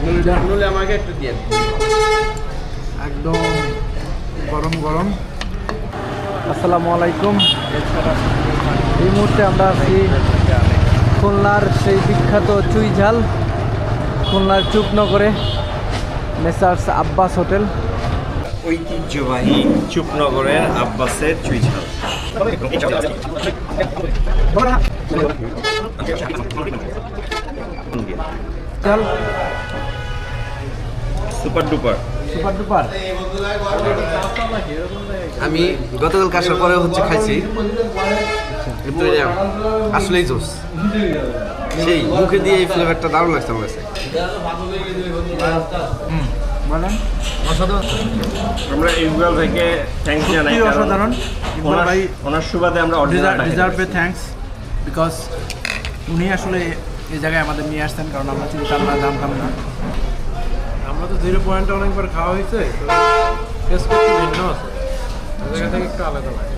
আমাকে একটু দিয়ে একদম গরম গরম। আসসালামু আলাইকুম। এই মুহূর্তে আমরা আছি খুলনার সেই বিখ্যাত চুই ঝাল, খুলনার চুপনগরে মেসার্স আব্বাস হোটেল। ঐতিহ্যবাহী চুপনগরের আব্বাসের চুই ঝাল। ঝাল সুপার ডুপার। Super duper. আমি গতকাল কাশার পরে খাইছি, কিন্তু আসলেই জোস, সেই মুখে দিয়ে এই ফ্লেভারটা দারুণ লাগছে আমার কাছে। বলেন। অসাধারণ। আমরা ইকবাল ভাইকে থ্যাঙ্কস জানাই, অসাধারণ। ইকবাল ভাই ওনার সুবাদে আমরা ডিজার্ভ এ থ্যাঙ্কস, বিকজ উনি আসলে এই জায়গায় আমাদের নিয়ে আসতেন, কারণ আমরা চিন্তাম না, জানতাম না। আমরা তো 0 পয়েন্টে অনেকবার খাওয়া হয়েছে, তো টেস্ট করতে ভিন্ন আছে, জায়গা থেকে একটু আলাদা লাগে।